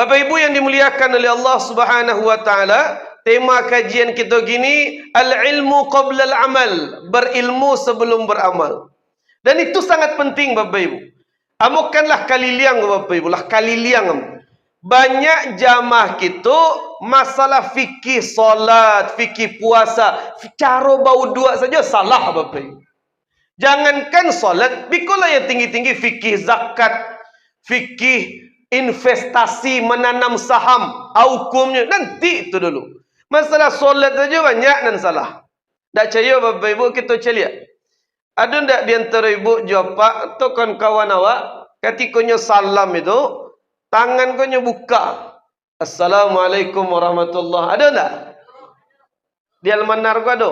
Bapak Ibu yang dimuliakan oleh Allah Subhanahu wa taala, tema kajian kita gini, al-ilmu qabla al-amal, berilmu sebelum beramal. Dan itu sangat penting Bapak Ibu. Amukanlah kali liang Bapak Ibu, lah kali liang. Banyak jamaah kita masalah fikih solat, fikih puasa, cara bau dua saja salah Bapak Ibu. Jangankan solat, bikolah yang tinggi-tinggi fikih zakat, fikih investasi, menanam saham, hukumnya nanti itu dulu. Masalah solat saja banyak dan salah. Tak percaya Bapak Ibu, kita celia. Ada tak di antara ibu jawab pak atau kawan awak ketikanya salam itu tangan kau buka. Assalamualaikum warahmatullahi. Ada tak? Di almanar kau ada.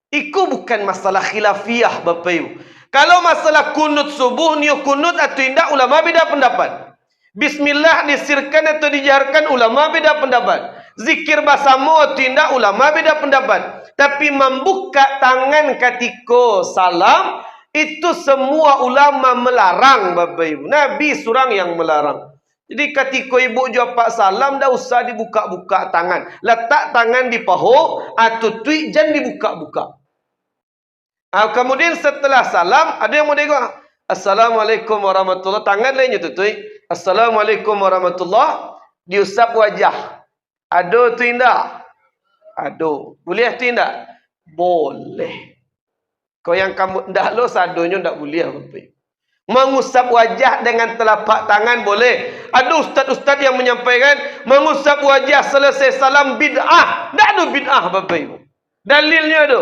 Itu bukan masalah khilafiyah Bapak Ibu. Kalau masalah kunut subuh, niu kunut atau tidak, ulama beda pendapat. Bismillah disirkan atau dijarkan, ulama beda pendapat. Zikir basamu atau tidak, ulama beda pendapat. Tapi membuka tangan ketika salam, itu semua ulama melarang Bapak Ibu. Nabi surang yang melarang. Jadi ketika ibu jawab pak salam, dah usah dibuka-buka tangan. Letak tangan di paha atau tuik, jangan dibuka-buka. Kemudian setelah salam, ada yang mau tengok. Assalamualaikum warahmatullahi. Tangan lainnya tutui. Assalamualaikum warahmatullahi. Diusap wajah. Ada tu indah? Ada. Boleh tu indah? Boleh. Kau yang kamu dah lo sadonya tak boleh. Mengusap wajah dengan telapak tangan boleh. Ada ustaz-ustaz yang menyampaikan mengusap wajah selesai salam bid'ah. Tak ada bid'ah Bapak Ibu. Dalilnya ada.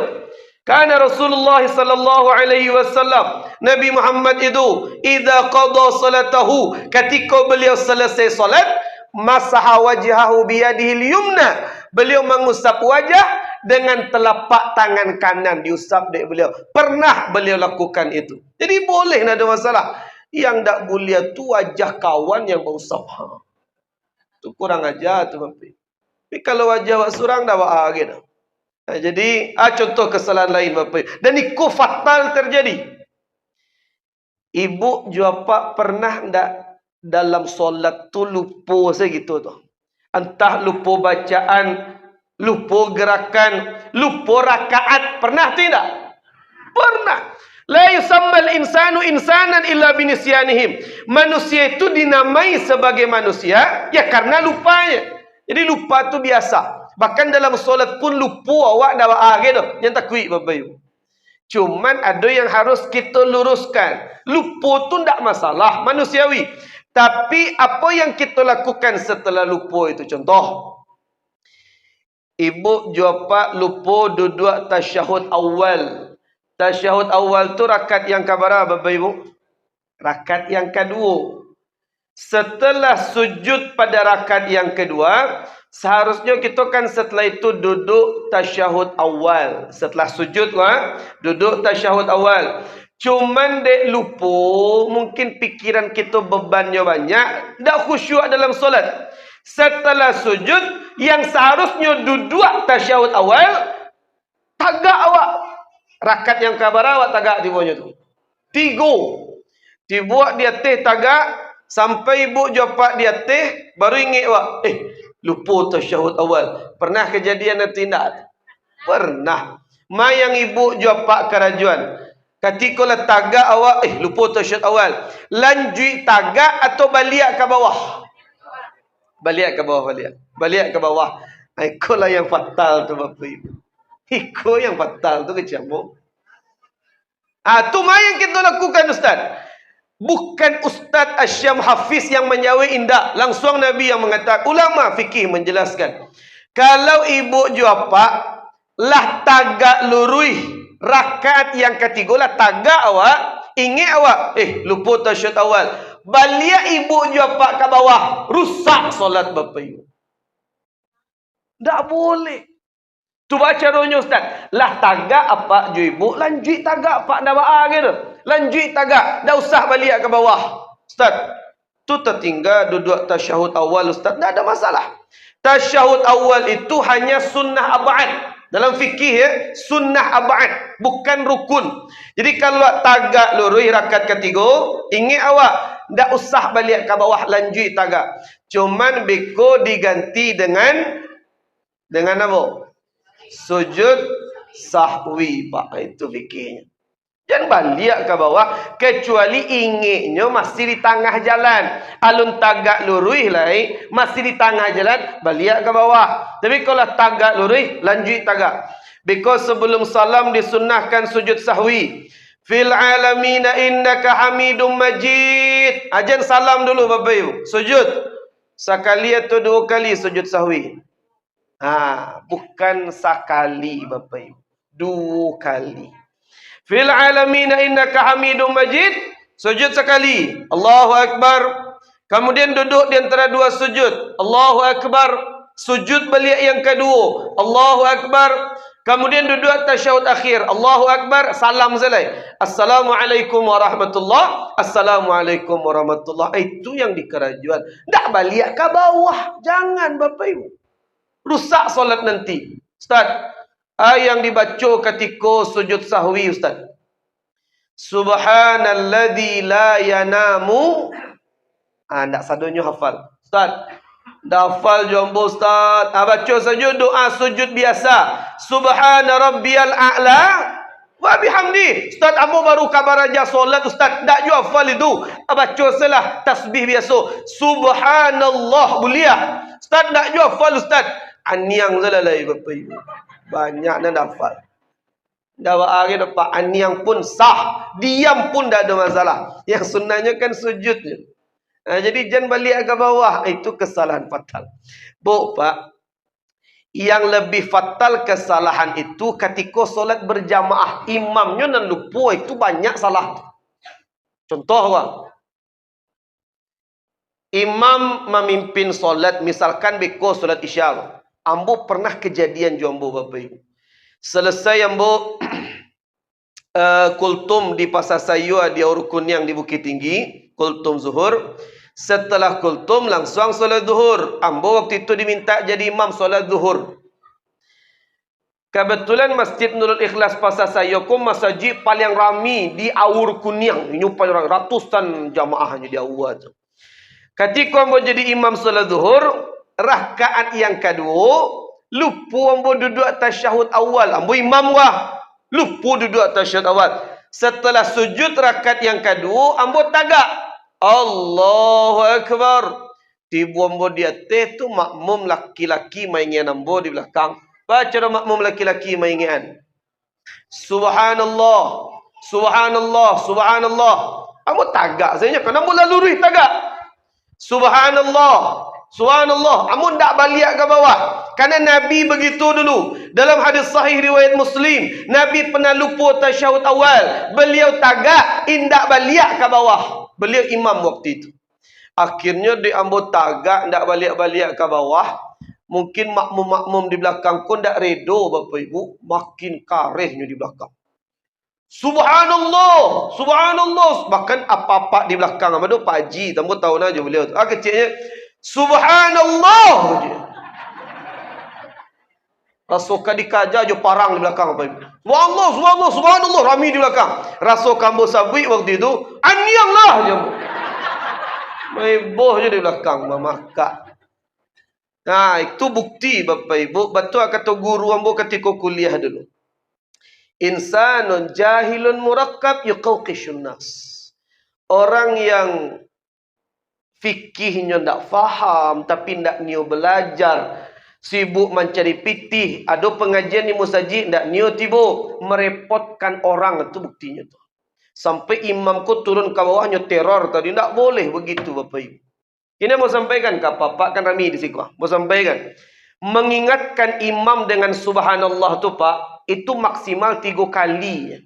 Karena Rasulullah sallallahu alaihi wasallam, Nabi Muhammad itu, idza qada salatahu, ketika beliau selesai salat, masaha wajhahu biyadihi al-yumna, beliau mengusap wajah dengan telapak tangan kanan, diusap dek beliau. Pernah beliau lakukan itu. Jadi boleh, tidak ada masalah. Yang tak boleh tu wajah kawan yang berusap. Itu kurang ajar tu Bapak. Tapi kalau wajah wak surang dah wak gitu. Jadi contoh kesalahan lain Bapak. Dan itu fatal terjadi. Ibu jawab pak pernah tak dalam solat tu lupa segitu tu. Entah lupa bacaan, lupa gerakan, lupa rakaat. Pernah tidak? Pernah. La yusammal insanu insanan illa binisyanihim. Manusia itu dinamai sebagai manusia ya karena lupanya. Jadi lupa tu biasa. Bahkan dalam solat pun lupa awak dah gitu. Yang takwi Bapak Ibu. Cuman ada yang harus kita luruskan. Lupa tu tak masalah, manusiawi. Tapi apa yang kita lakukan setelah lupa itu? Contoh. Ibu jawab pak lupa duduk tasyahud awal. Tasyahud awal tu rakaat yang keberapa Bapak Ibu? Rakaat yang kedua. Setelah sujud pada rakaat yang kedua, seharusnya kita kan setelah itu duduk tasyahud awal. Setelah sujud duduk tasyahud awal. Cuman dek lupa, mungkin pikiran kita bebannya banyak, tak khusyuk dalam solat. Setelah sujud, yang seharusnya duduk tasyahud awal, tagak awak. Rakaat yang kabar awak tagak tibanya tu. 3. Dibuat dia teh tagak, sampai ibu jawab dia teh, baru ingat awak. Lupa tasyahud awal. Pernah kejadian atau tidak? Pernah. Yang ibu jawab pak kerajuan. Ketika lah tagak awak, lupa tasyahud awal. Lanjut tagak atau balik ke bawah? Balik ke bawah, balik ke bawah. Itulah yang fatal tu Bapak Ibu. Itu yang fatal tu kecamuk. Tu yang kita lakukan Ustaz. Bukan Ustaz Asyam Hafiz yang menjawab indah. Langsung Nabi yang mengatakan. Ulama fikih menjelaskan. Kalau ibu jawab pak, lah tagak lurui. Rakaat yang ketiga lah tagak awak. Ingat awak. Lupa tasyahud awal. Balik ibu jawab pak ke bawah. Rusak solat Bapak Ibu. Tak boleh. Tu baca caranya Ustaz. Lah tagak apa ju ibu. Lanjut tagak pak dah ba'a gitu. Lanjut tagak. Dah usah balik ke bawah. Ustaz. Tu tertinggal duduk tasyahud awal Ustaz. Tak ada masalah. Tasyahud awal itu hanya sunnah ab'ad. Dalam fikih sunnah ab'ad. Bukan rukun. Jadi kalau tagak lurus rakaat ketiga. Ingat awak. ndak usah balik ke bawah lanjut tagak. Cuman beko diganti dengan apa? Sujud sahwi, Pak. Itu fikirnya. Jangan balik ke bawah kecuali ingitnya masih di tengah jalan. Alun tagak lurus lah, masih di tengah jalan, balik ke bawah. Tapi kalau tagak lurus, lanjut tagak. Because sebelum salam disunnahkan sujud sahwi. Fil alamina innaka hamidum majid. Ajan salam dulu Bapak Ibu. Sujud. Sekali atau dua kali sujud sahwi. Bukan sekali Bapak Ibu. Dua kali. Fil alamina innaka hamidum majid. Sujud sekali. Allahu Akbar. Kemudian duduk di antara dua sujud. Allahu Akbar. Sujud balik yang kedua. Allahu Akbar. Kemudian duduk tasyahud akhir. Allahu Akbar. Salam selesai. Assalamualaikum warahmatullahi. Assalamualaikum warahmatullahi. Itu yang di kerajuan. Tak balik ke bawah. Jangan Bapak Ibu. Rusak solat nanti. Ustaz. Yang dibaca ketika sujud sahwi Ustaz. Subhanalladzi la yanamu. Tak sadonya hafal. Ustaz. Dah hafal jombo Ustaz. Baca saja doa sujud biasa. Subhana rabbiyal a'la wa bihamdi. Ustaz, amo baru kabar aja solat Ustaz. Tak juga hafal itu. Baca salah tasbih biasa. Subhanallah buliah. Ustaz, tak juga hafal Ustaz. Aniang zalalai Bapak Ibu. Banyak nak dapat. Dapat hari dapat aniang pun sah. Diam pun tak ada masalah. Yang sunnahnya kan sujudnya. Jadi jangan balik ke bawah. Itu kesalahan fatal. Pak, yang lebih fatal kesalahan itu ketika solat berjamaah. Imamnya nan lupa. Itu banyak salah. Contoh Pak. Imam memimpin solat. Misalkan beko solat isya. Ambo pernah kejadian jombo Bapak Ibu. Selesai ambo kultum di Pasar Sayur di Aurukun yang di Bukit Tinggi, kultum zuhur. Setelah kultum langsung solat zuhur. Ambo waktu itu diminta jadi imam solat zuhur. Kebetulan Masjid Nurul Ikhlas Pasar Sayur ku masjid paling rami di Aurukun yang nyupai ratusan jamaahnya di awal. Ketika ambo jadi imam solat zuhur, rakaat yang kedua, lupa ambo duduk tasyahud awal. Ambo imam wah, lupa duduk tasyahud awal. Setelah sujud rakaat yang kedua, ambo tagak. Allahu Akbar. Tiba ambo di atas tu makmum laki-laki mainan ambo di belakang. Baca makmum laki-laki mainan. Subhanallah, Subhanallah, Subhanallah. Ambo tagak saja, kerana ambo lalu tagak. Subhanallah. Subhanallah, amun tak balik ke bawah. Karena Nabi begitu dulu. Dalam hadis sahih riwayat Muslim, Nabi pernah lupa tasyahud awal. Beliau tagak, indak balik ke bawah. Beliau imam waktu itu. Akhirnya dia ambil tagak, indak balik-balik ke bawah. Mungkin makmum-makmum di belakang pun tak redo Bapak Ibu. Makin karehnya di belakang. Subhanallah, Subhanallah. Bahkan apa-apa di belakang. Apa tu Pak Haji, tamu tahu aja beliau. Kecilnya. Subhanallah. Rasul dikajar je parang di belakang apa itu. Subhanallah, Subhanallah, Subhanallah, rami di belakang. Rasul kambo sabui waktu itu, anianglah je. Meboh je di belakang memakak. Nah, itu bukti Bapak Ibu. Betul kata guru ambo ketika kuliah dulu. Insanun jahilun murakkab yuqawqishun nas. Orang yang fikihnya tak faham, tapi tak niu belajar. Sibuk mencari pitih. Ada pengajian di musajid, tak niu tiba. Merepotkan orang, itu buktinya. Tu. Sampai imamku turun ke bawahnya teror tadi. Tak boleh begitu Bapak Ibu. Ini mau sampaikan ke Pak kan Rami di sini. Mau sampaikan. Mengingatkan imam dengan subhanallah tu Pak. Itu maksimal 3 kali.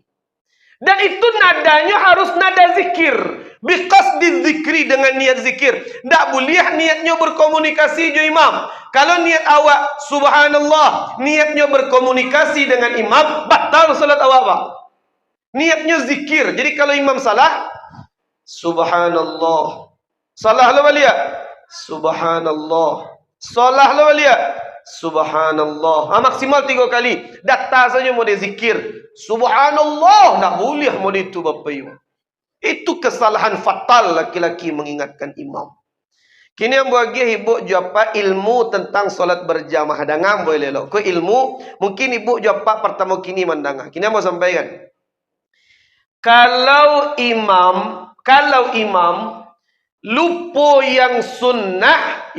Dan itu nadanya harus nada zikir. Biqasdi zikri, dengan niat zikir. Tak boleh niatnya berkomunikasi jo imam. Kalau niat awak subhanallah, niatnya berkomunikasi dengan imam, batal salat awak Pak. Niatnya zikir. Jadi kalau imam salah, subhanallah. Salah lo balik. Subhanallah. Salah lo balik. Subhanallah. Maksimal 3 kali. Data saja mau dia zikir. Subhanallah. Tak boleh mau itu Bapak Ibu. Itu kesalahan fatal laki-laki mengingatkan imam. Kini yang bagi ibu jawab ilmu tentang solat berjamaah dangan boleh lo. Ko ilmu mungkin ibu jawab pertama kini mandanga. Kini yang mau sampaikan. Kalau imam lupa yang sunnah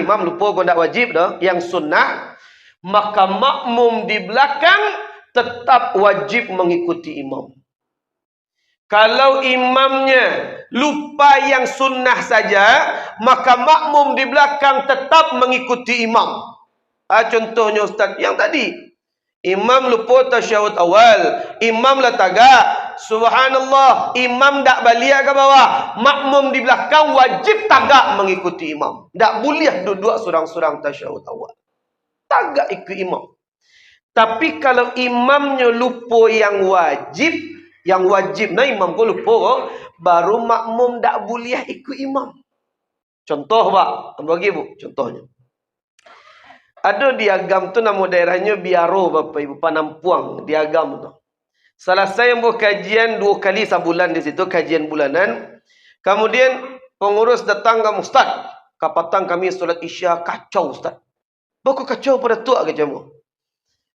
imam lupa kau tak wajib dah. Yang sunnah, maka makmum di belakang tetap wajib mengikuti imam. Kalau imamnya lupa yang sunnah saja, maka makmum di belakang tetap mengikuti imam. Contohnya Ustaz yang tadi, imam lupa tasyahud awal, imam lah tagak, subhanallah, imam tak balik ke bawah, makmum di belakang wajib tagak mengikuti imam. Tak boleh duduk surang-surang tasyahud awal, tagak ikut imam. Tapi kalau imamnya lupa yang wajib nah imam ko lupa, baru makmum tak boleh ikut imam. Contoh pak, bagi bu, contohnya. Ada di Agam tu nama daerahnya Biaro Bapak Ibu, Panampuang di Agam tu. Salah saya buat kajian 2 kali sebulan di situ, kajian bulanan. Kemudian pengurus datang ke Ustaz, kapatang kami solat Isya kacau Ustaz. Baku kacau pada tua ke jamu.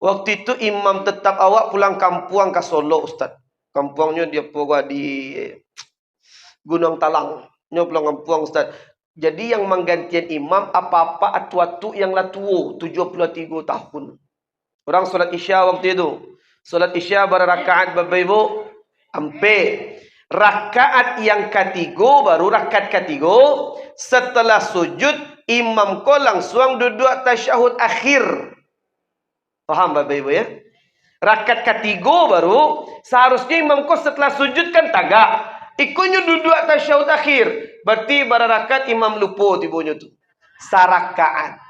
Waktu itu imam tetap awak pulang kampung ke Solo Ustaz. Kampungnya dia pura di Gunung Talang. Dia pulang kampung Ustaz. Jadi yang menggantian imam apa-apa atu-atu yang lah tua 73 tahun. Orang solat Isya waktu itu. Solat Isya berrakaat Bapak Ibu. Ampe. Rakaat yang ketiga baru rakaat ketiga. Setelah sujud imam ko langsung duduk tasyahud akhir. Faham Bapak Ibu ya? Rakaat ketiga baru seharusnya imam ko setelah sujud kan tagak. Ikutnya duduk tasyahud akhir. Berarti pada rakaat imam lupa tibunya tu. Sarakaat.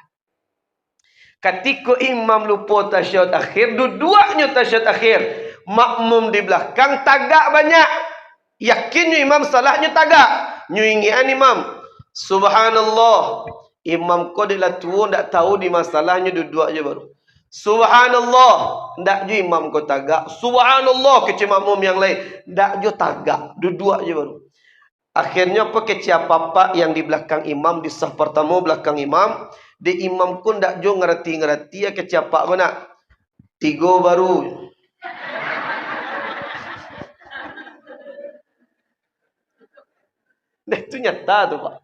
Ketika imam lupa tasyahud akhir, duduknya tasyahud akhir. Makmum di belakang tagak banyak. Yakinnya imam salahnya tagak. Nyuingian imam. Subhanallah. Imam ko dia lah tua tak tahu di masalahnya duduk je baru. Subhanallah. Tak je imam ko tagak. Subhanallah kecil makmum yang lain. Tak je tagak. Duduk je baru. Akhirnya apa kecil apa yang di belakang imam, di sah pertama belakang imam. Di imam pun tak je ngerti-ngerti. Ya kecil apa nak? 3 baru. Itu nyata tu Pak.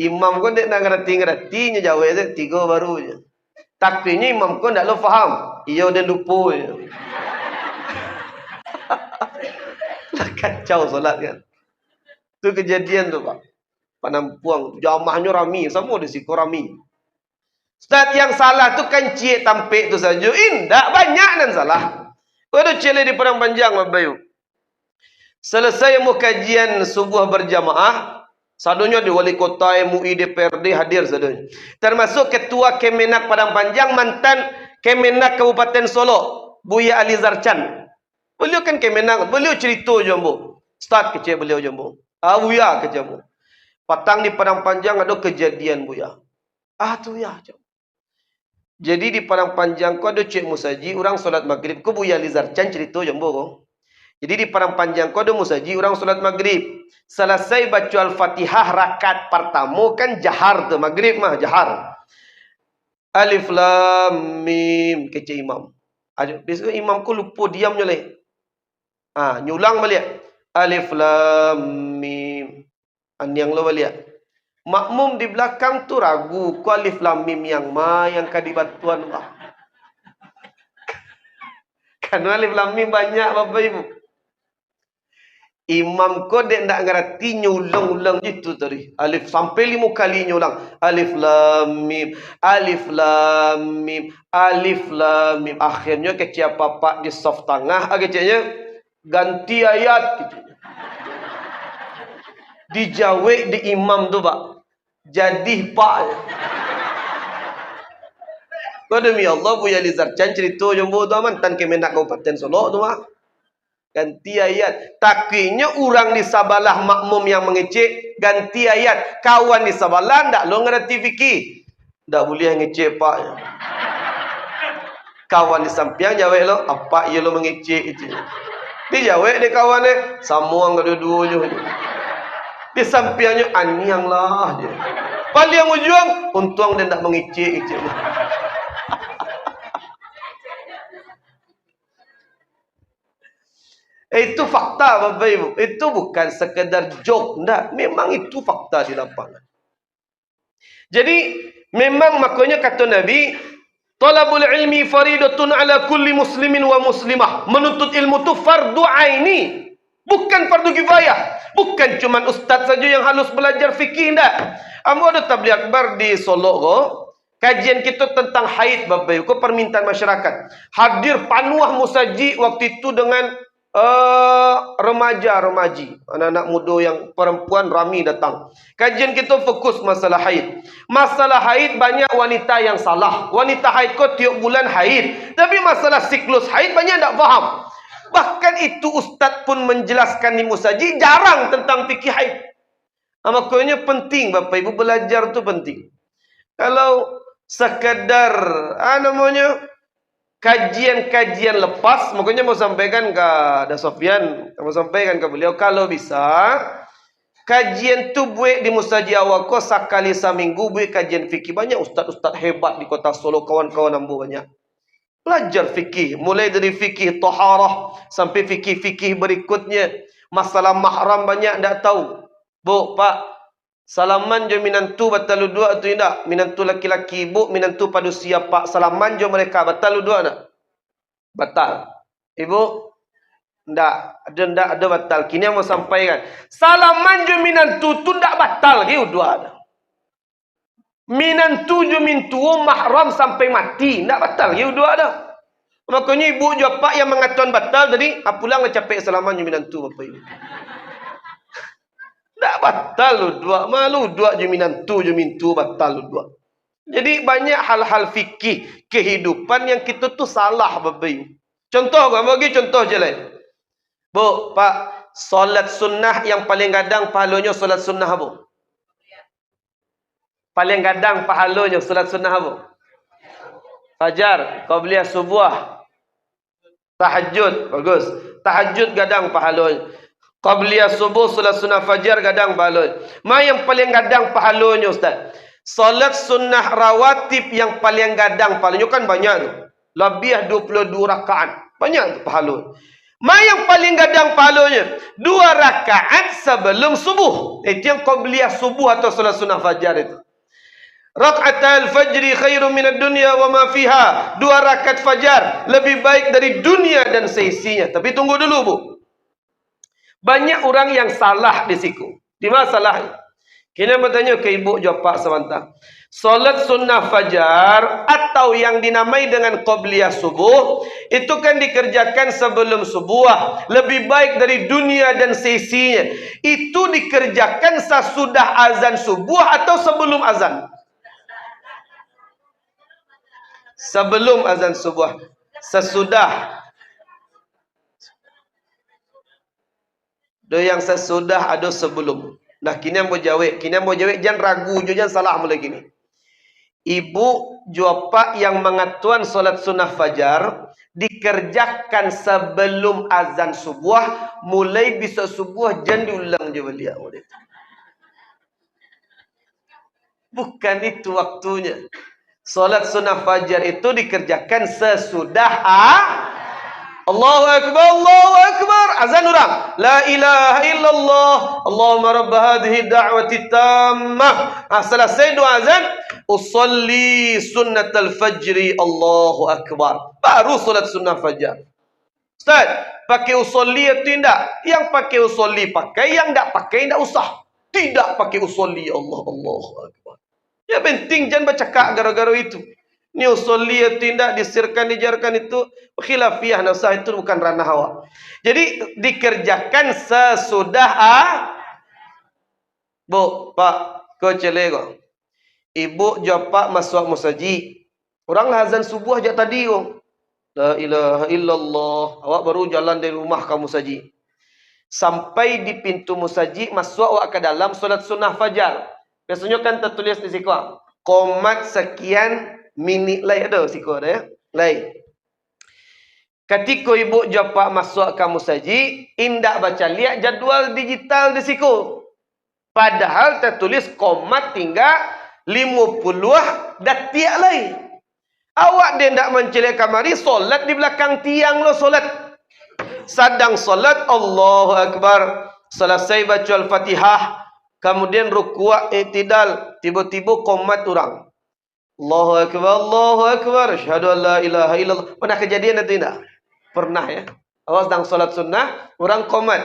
Imam ko tak nak ngerti-ngertinya jawab je 3 baru je. Takdirnya imam ko tak lo faham. Ia dia lupa je. Kacau solat kan. Itu kejadian tu Pak. Panampuang. Jamaahnya rami. Semua di situ rami. Ustaz yang salah tu kan cik tampik tu saja. Indah banyak dan salah. Ada cile di Padang Panjang Bapak Ibu. Selesai mu kajian subuh berjamaah. Sadunya di wali kota, MUI, DPRD hadir sadunya. Termasuk ketua Kemenak Padang Panjang, mantan Kemenak Kabupaten Solo, Buya Alizar Chan. Beliau kan Kemenak, beliau cerita jambu. Start kecil beliau jambu. Buya ke jambu. Patang di Padang Panjang ada kejadian Buya. Tu ya jambu. Jadi di Padang Panjang ko ada Cik Musaji, orang solat maghrib ko Buya Alizar Chan cerita jambu ko. Jadi di Padang Panjang ko ada musaji orang solat maghrib. Selesai baca Al-Fatihah rakaat pertama kan jahar tu maghrib mah jahar. Alif lam mim kecil imam. Biasa imam ko lupa diam je leh. Nyulang balik. Alif lam mim. Yang lo balik. Makmum di belakang tu ragu ko alif lam mim yang kadibatuan lah. Kan alif lam mim banyak Bapak Ibu. Imam ko dek nak ngerti nyulang-ulang gitu tadi. Alif sampai 5 kali nyulang. Alif lam mim, alif lam mim, alif lam mim. Akhirnya kecil papa di soft tengah kecilnya ganti ayat gitu. Dijawab di imam tu Pak. Jadi Pak. Kau demi Allah Buya Alizar Chan cerita jumbo tu mantan Kemenak Kabupaten Solo tu Pak. Ganti ayat. Takinya orang di sabalah makmum yang mengecek. Ganti ayat. Kawan di sabalah tak lo ngerti fikir. Tak boleh ngecek Pak. Kawan di samping jawab lo. Apa ia lo mengecek itu. Dia jawab dia kawan dia, samuang kedua-dua je. Di sampingnya anyang lah dia. Paling yang ujung, untung dia tak mengicik-icik. Itu fakta Bapak Ibu. Itu bukan sekedar joke. Enggak. Memang itu fakta di lapangan. Jadi, memang makanya kata Nabi, talabul ilmi faridatun ala kulli muslimin wa muslimah. Menuntut ilmu itu fardu aini. Bukan fardu kifayah. Bukan cuma ustaz saja yang harus belajar fikih. Enggak. Amu ada tabligh akbar di Solo ko. Kajian kita tentang haid Bapak Ibu. Permintaan masyarakat. Hadir panuah musaji waktu itu dengan remaja-remaji, anak-anak muda yang perempuan ramai datang. Kajian kita fokus masalah haid. Masalah haid banyak wanita yang salah. Wanita haid kau tiap bulan haid. Tapi masalah siklus haid banyak tak faham. Bahkan itu ustaz pun menjelaskan di musaji jarang tentang fikih haid. Makanya penting Bapak Ibu belajar tu penting. Kalau sekadar kajian-kajian lepas, makanya mau sampaikan ke Da Sofyan, mau sampaikan ke beliau, kalau bisa kajian tu buat di musaji awako sekali seminggu buat kajian fikih. Banyak ustaz-ustaz hebat di kota Solo, kawan-kawan ambu banyak. Belajar fikih, mulai dari fikih taharah sampai fikih-fikih berikutnya. Masalah mahram banyak tak tahu. Bu, Pak, salaman jo minantu batal dua atau tidak? Minantu laki-laki, ibu, minantu pada siapa? Salaman jo mereka batal dua tak? Batal. Ibu, ndak ada batal. Kini yang mau sampaikan, salaman jo minantu tu ndak batal ke dua ada. Minantu jo mintu mahram sampai mati, ndak batal ke dua ada. Makanya ibu jo pak yang mengatakan batal tadi, pulang capek salaman jo minantu Bapak Ibu. Tak batal lu dua. Malu dua jaminan tu jamin tu batal lu dua. Jadi banyak hal-hal fikih kehidupan yang kita tu salah Bapak Ibu. Contoh bagi contoh je lain. Bu, Pak, solat sunnah yang paling gadang pahalanya solat sunnah apa? Paling gadang pahalanya solat sunnah apa? Fajar, qabliyah subuh, tahajud, bagus. Tahajud gadang pahalanya. Qabliyah subuh, solat sunnah fajar gadang pahalanya. Mana yang paling gadang pahalanya Ustaz? Solat sunnah rawatib yang paling gadang pahalanya kan banyak tu. Lebih 22 rakaat. Banyak tu pahalanya. Mana yang paling gadang pahalanya? 2 rakaat sebelum subuh. Itu yang qabliyah subuh atau solat sunnah fajar itu. Raka'atul fajri khairum minad dunya wa ma fiha. 2 rakaat fajar lebih baik dari dunia dan seisinya. Tapi tunggu dulu Bu. Banyak orang yang salah di situ. Di mana salahnya? Kita bertanya ke ibu jawab sebentar. Solat sunnah fajar atau yang dinamai dengan qabliyah subuh itu kan dikerjakan sebelum subuh, lebih baik dari dunia dan seisinya. Itu dikerjakan sesudah azan subuh atau sebelum azan? Sebelum azan subuh. Sesudah. Ada yang sesudah, ada sebelum. Nah, kini yang mau jawab. Jangan ragu, jangan salah mulai gini. Ibu juapa yang mengatuan solat sunnah fajar dikerjakan sebelum azan subuh, mulai bisa subuh jangan diulang je beliau. Bukan itu waktunya. Solat sunnah fajar itu dikerjakan sesudah Allahu Akbar, Allahu Akbar. Azan orang. La ilaha illallah. Allahumma rabb hadhihi da'wati tammah. Selesai doa azan. Usalli sunnatal fajri. Allahu Akbar. Baru solat sunnah fajar. Ustaz, pakai usolli atau tidak? Yang pakai usolli pakai, yang tak pakai tidak usah. Tidak pakai usolli. Allahu Akbar. Ya penting jangan bercakap gara-gara itu. Ni usolli atau tidak, disirkan, dijarkan itu khilafiyah nasah, itu bukan ranah hawa. Jadi dikerjakan sesudah Bu, Pak, kau celego. Ibu jawab Pak masuk musaji. Orang lah azan subuh aja tadi kau. La ilaha illallah. Awak baru jalan dari rumah kamu musaji. Sampai di pintu musaji, masuk awak ke dalam solat sunnah fajar. Biasanya kan tertulis di situ. Qomat sekian minit lay ada siku ada ya. Lay. Ketika ibu japa masuk kamu saji, indak baca lihat jadual digital di siku. Padahal tertulis komat tinggal 50 detik lagi. Awak dia tidak mencelik kamari, solat di belakang tiang lo solat. Sedang solat, Allahu Akbar. Selesai baca Al-Fatihah. Kemudian ruku' i'tidal. Tiba-tiba komat orang. Allahu Akbar, Allahu Akbar. Asyhadu an la ilaha illallah. Pernah kejadian itu tidak? Pernah ya. Awak sedang solat sunnah, orang komat.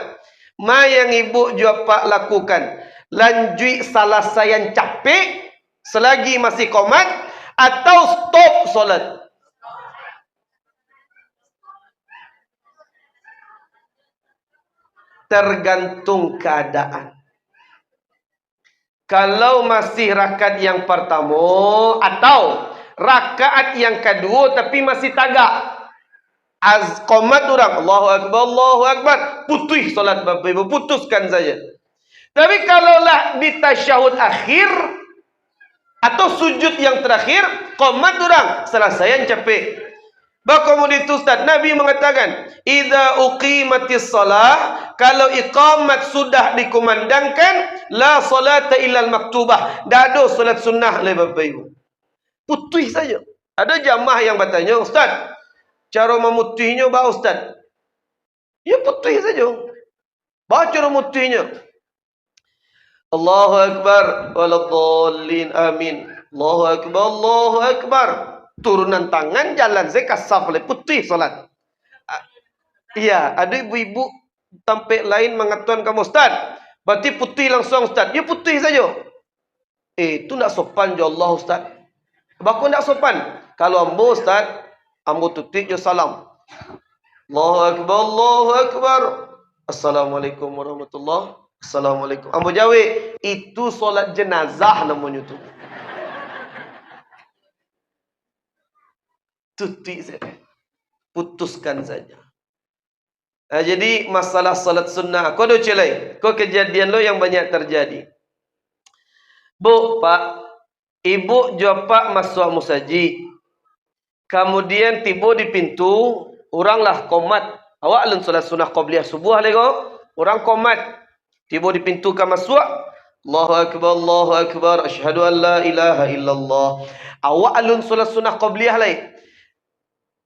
Ma yang ibu jawab lakukan. Lanjut salah saya capek selagi masih komat atau stop solat. Tergantung keadaan. Kalau masih rakaat yang pertama atau rakaat yang kedua tapi masih tagak. Qomat orang, Allahu Akbar, Allahu Akbar, putus solat Bapak Ibu, putuskan saja. Tapi kalaulah di tasyahud akhir atau sujud yang terakhir, qomat orang, selesai capek. Kemudian itu Ustaz, Nabi mengatakan, idza uqimatis shalah, kalau iqamat sudah dikumandangkan, la salata illal maktubah, tak ada solat sunnah oleh Bapak Ibu. Putus saja. Ada jamaah yang bertanya, Ustaz, cara memutihnya bah Ustaz? Ya putih saja. Baca cara memutihnya. Allahu Akbar waladhdallin amin. Allahu Akbar, Allahu Akbar. Turunan tangan jalan saya kasaf oleh putih solat. Iya, ada ibu-ibu tampil lain mengatakan kamu Ustaz, berarti putih langsung Ustaz. Ya putih saja. Itu tak sopan je Allah Ustaz. Baku tak sopan. Kalau ambo Ustaz, ambo tutik je salam. Allahu Akbar, Allahu Akbar. Assalamualaikum warahmatullahi. Assalamualaikum. Ambo jawe, itu solat jenazah namanya tu. Tutik saja. Putuskan saja. Jadi masalah solat sunnah. Kau dah celai. Kau kejadian lo yang banyak terjadi. Bu, Pak. Ibu jawab Pak masuk musaji. Kemudian tiba di pintu. Oranglah komat. Awak alun solat sunnah qabliyah subuh lagi. Orang komat. Tiba di pintu ke masuk. Allahu Akbar, Allahu Akbar. Asyhadu an la ilaha illallah. Awak alun solat sunnah qabliyah lagi.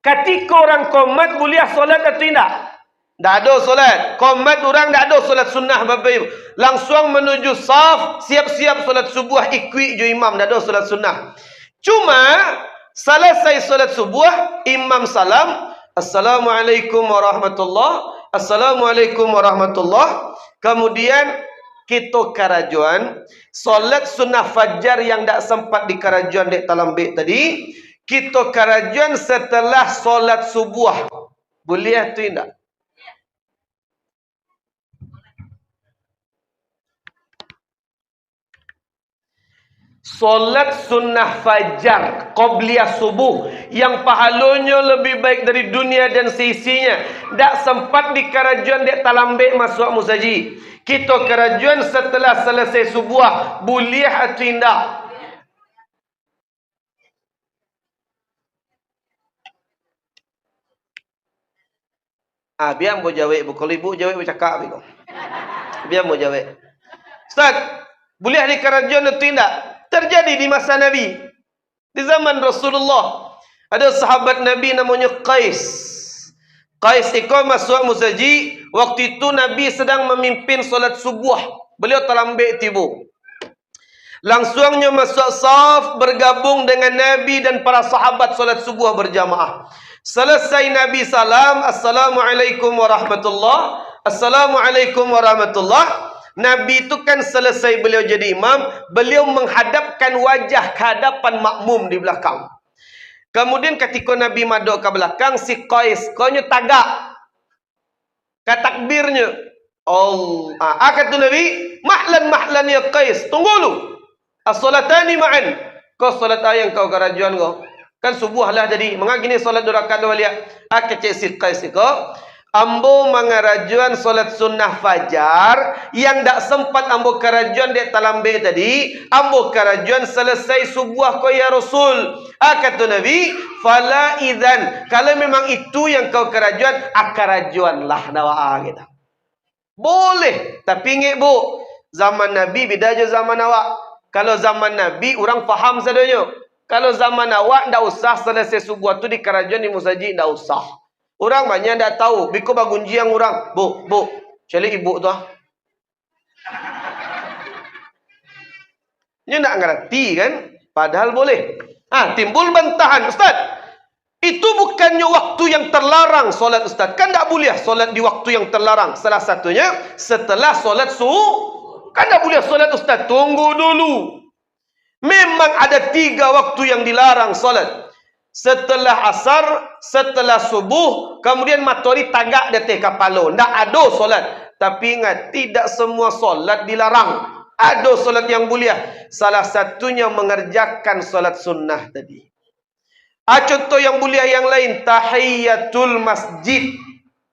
Ketika orang komat boleh solat atau tidak? Tak ada solat. Komat orang tak ada solat sunnah Bapak Ibu. Langsung menuju saf, siap-siap solat subuh, ikut je imam, tak ada solat sunnah. Cuma selesai solat subuh, imam salam, Assalamualaikum warahmatullahi. Assalamualaikum warahmatullahi. Kemudian kita karajuan solat sunnah fajar yang tak sempat di karajuan dek talambik tadi, kita karajuan setelah solat subuh. Boleh atau tidak? Solat sunnah fajar qabliyah subuh yang pahalanya lebih baik dari dunia dan seisinya, tak sempat di karajuan dek talambik masuk musaji. Kita karajuan setelah selesai subuh. Boleh atau tidak? Biar mau jawab. Kalau ibu jawab bercakap. Biar mau jawab. Ustaz, boleh di karajuan atau tidak? Terjadi di masa Nabi. Di zaman Rasulullah. Ada sahabat Nabi namanya Qais. Qais itu masuk musaji. Waktu itu Nabi sedang memimpin solat subuh. Beliau terlambat tiba. Langsungnya masuk saf bergabung dengan Nabi dan para sahabat solat subuh berjamaah. Selesai Nabi salam. Assalamualaikum warahmatullahi. Assalamualaikum warahmatullahi. Nabi itu kan selesai beliau jadi imam, beliau menghadapkan wajah ke hadapan makmum di belakang. Kemudian ketika Nabi maduk ke belakang, si Qais, kaunya tagak. Takbirnya. Kata Nabi, mahlan ya Qais, tunggu lu. As-salatani ma'an. Kau salat ayang kau karajuan kau. Kan subuh lah jadi. Mengagini salat 2 rakaat 2 liat. Kata si Qais kau. Ambo mangarajuan solat sunnah fajar yang dak sempat ambo karajuan dek talambe tadi, ambo karajuan selesai subuh ko ya Rasul. Kata Nabi, fala idzan, kalau memang itu yang kau karajuan, akarajuanlah nawaa kita. Boleh, tapi ingat bu, zaman Nabi beda je zaman awak. Kalau zaman Nabi orang faham sadanya. Kalau zaman awak ndak usah selesai subuh tu di karajuan di musajid, ndak usah. Orang banyak tak tahu. Biko bagunji yang orang. Bu, cari ibu tu. Ini nak ngerti kan? Padahal boleh. Timbul bantahan. Ustaz, itu bukannya waktu yang terlarang solat Ustaz. Kan tak boleh solat di waktu yang terlarang. Salah satunya setelah solat subuh. Kan tak boleh solat Ustaz. Tunggu dulu. Memang ada 3 waktu yang dilarang solat. Setelah asar, setelah subuh, kemudian matahari tagak detik kapalo. Tak ada solat. Tapi ingat, tidak semua solat dilarang. Ada solat yang boleh. Salah satunya mengerjakan solat sunnah tadi. Contoh yang boleh yang lain, tahiyatul masjid.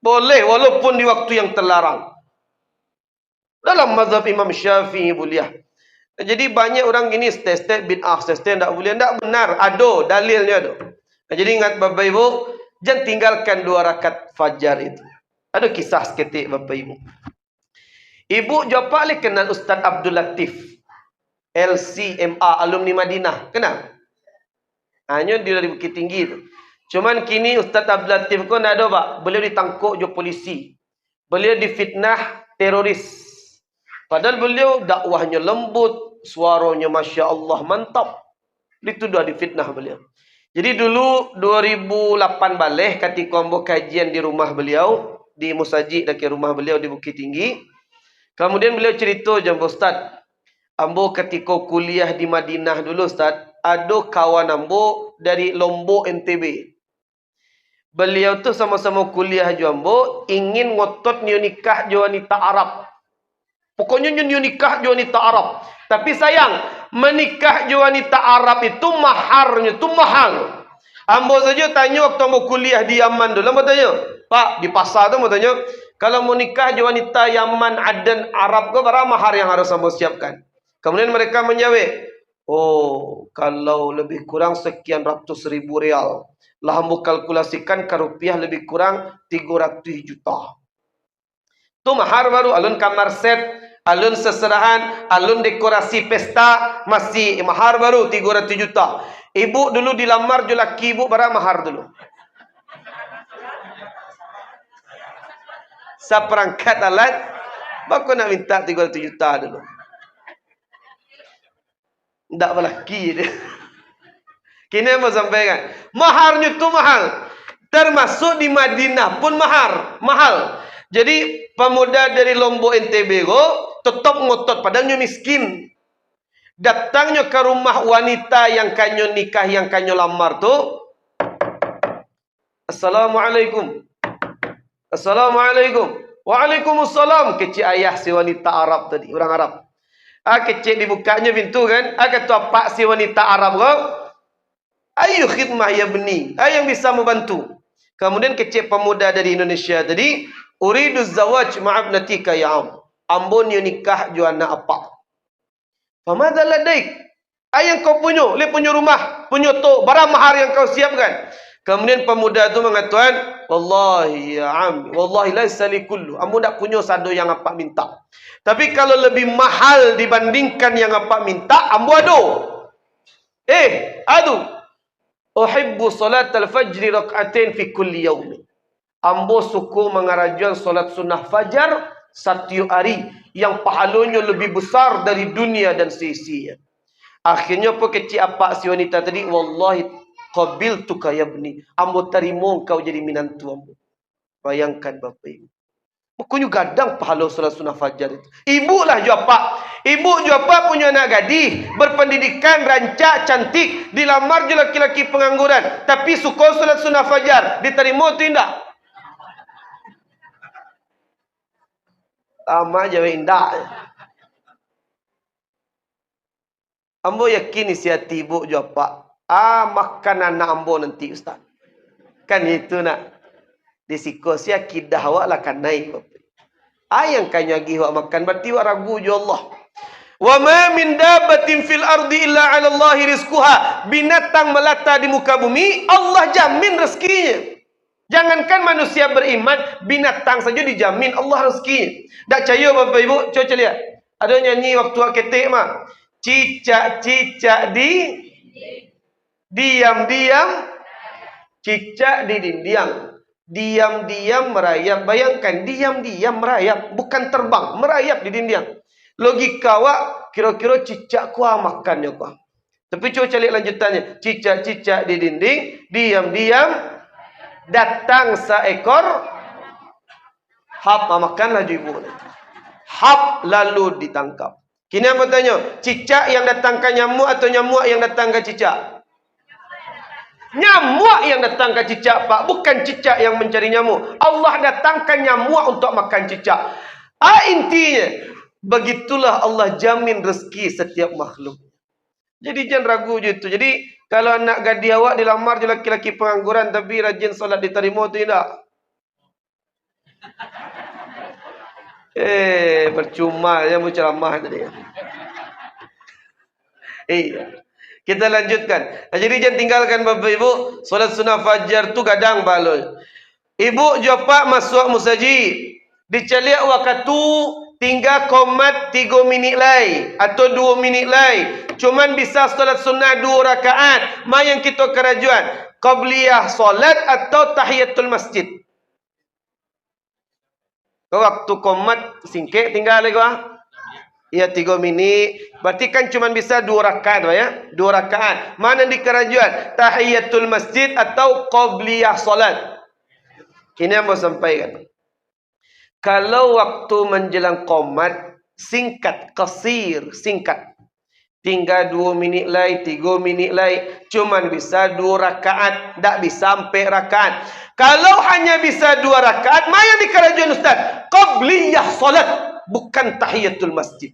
Boleh walaupun di waktu yang terlarang. Dalam mazhab Imam Syafi'i boleh. Jadi banyak orang gini step bid'ah, step tak boleh. Tak benar. Ada dalilnya ada. Jadi ingat Bapak Ibu, jangan tinggalkan 2 rakaat fajar itu. Ada kisah seketik Bapak Ibu. Ibu jawab boleh kenal Ustaz Abdul Latif. LCMA, alumni Madinah. Kenal? Hanya dia dari Bukit Tinggi tu. Cuman kini Ustaz Abdul Latif pun tak ada pak. Beliau ditangkap je polisi. Beliau difitnah teroris. Padahal beliau dakwahnya lembut, suaranya Masya Allah mantap. Itu dah difitnah beliau. Jadi dulu 2008 balik ketika ambo kajian di rumah beliau, di Musajid dekat rumah beliau di Bukit Tinggi. Kemudian beliau cerita jamba Ustaz, ambo ketika kuliah di Madinah dulu Ustaz, ada kawan ambo dari Lombok NTB. Beliau tu sama-sama kuliah jambo, ingin ngotot nikah jo wanita Arab. Pokoknya nikah jo wanita Arab. Tapi sayang, menikah jo wanita Arab itu maharnya tu mahal. Ambo saja tanya waktu ambo kuliah di Yaman dulu, ambo tanya, Pak, di pasar tu ambo tanya, kalau mau nikah jo wanita Yaman, Aden, Arab, ke berapa mahar yang harus ambo siapkan? Kemudian mereka menjawab, oh, kalau lebih kurang sekian ratus ribu rial. Lah ambo kalkulasikan ke rupiah lebih kurang 300 juta. Tu mahar baru, alun kamar set, alun seserahan, alun dekorasi pesta, masih mahar baru 300 juta. Ibu dulu dilamar je laki ibu berapa mahar dulu? Seperangkat alat, baku nak minta 300 juta dulu. Tak berlaki dia. Kini mau sampaikan, maharnya tu mahal. Termasuk di Madinah pun mahal. Jadi pemuda dari Lombok NTB go tetap ngotot padahal miskin. Datangnya ke rumah wanita yang kanyo nikah, yang kanyo lamar tu. Assalamualaikum. Assalamualaikum. Waalaikumsalam. Kecil ayah si wanita Arab tadi, orang Arab. Kecil dibukanya pintu kan. Kata pak si wanita Arab go. Ayo khidmah ya beni. Yang bisa membantu. Kemudian kecil pemuda dari Indonesia tadi. Uridu zawaj ma'abnatika ya am. Ambon yu nikah ju anak apa? Famadha ladaik? Yang kau punya, le punya rumah, punya to, barang mahar yang kau siapkan. Kemudian pemuda itu mengatakan, wallahi ya am, wallahi laisa li kullu. Ambo tak punya sado yang apa minta. Tapi kalau lebih mahal dibandingkan yang apa minta, ambo ado. Adu. Uhibbu salat al-fajr rak'atain fi kulli yawmin. Ambo suku mengarajuan solat sunnah fajar setiap hari yang pahalanya lebih besar dari dunia dan seisinya. Akhirnya apa kecil apa si wanita tadi, wallahi qabiltuka ya bni. Ambo terima kau jadi minantu ambo. Bayangkan Bapak Ibu. Pokoknya gadang pahala solat sunnah fajar itu. Ibu lah jawab. Ibu jawab punya anak gadis, berpendidikan, rancak, cantik, dilamar je laki-laki pengangguran. Tapi suka solat sunnah fajar, diterima tu indah. Sama je indah. Ambo yakin isi hati ibu jawab, makan anak ambo nanti Ustaz. Kan itu nak. Disiko si akidah awak lah kan naik. Ayang kan nyagi awak makan berarti awak ragu je Allah. Wa ma min dabbatin fil ardi illa 'ala Allahi rizquha. Binatang melata di muka bumi, Allah jamin rezekinya. Jangankan manusia beriman, binatang saja dijamin Allah rezeki. Tak percaya Bapak Ibu, coba lihat. Ada nyanyi waktu ketik mah. Cicak-cicak di diam-diam, cicak di dinding. Diam-diam merayap. Bayangkan, diam-diam merayap. Bukan terbang, merayap di dinding. Logika awak, kira-kira cicak kuah makannya kuah. Tapi coba cari lanjutannya. Cicak-cicak di dinding, diam-diam, datang seekor hap, makanlah ibu. Hap lalu ditangkap. Kini apa tanya? Cicak yang datangkan nyamuk atau nyamuk yang datangkan cicak? Nyamuk yang datangkan cicak, Pak. Bukan cicak yang mencari nyamuk. Allah datangkan nyamuk untuk makan cicak. Intinya, begitulah Allah jamin rezeki setiap makhluk. Jadi jangan ragu je tu. Jadi kalau anak gadis awak dilamar je laki-laki pengangguran tapi rajin solat diterima tu tidak. Percuma je berceramah tadi. Kita lanjutkan. Jadi jangan tinggalkan Bapak Ibu. Solat sunnah fajar tu kadang baloi. Ibu jopak masuk musaji. Dicaliak waktu tinggal komat 3 minit lagi atau 2 minit lagi. Cuman bisa solat sunnah 2 rakaat. Ma yang kita kerajuan? Qabliyah solat atau tahiyatul masjid? Waktu komat singkit tinggal lagi wah. Ya 3 minit. Berarti kan cuma bisa 2 rakaat ya. 2 rakaat. Mana di kerajuan? Tahiyatul masjid atau qabliyah solat? Ini yang mau sampaikan. Kalau waktu menjelang qomat singkat, qasir, singkat. Tinggal 2 minit lagi, 3 minit lagi. Cuma bisa 2 rakaat. Tak bisa sampai rakaat. Kalau hanya bisa 2 rakaat, mana di kerajuan Ustaz? Qabliyah solat. Bukan tahiyatul masjid.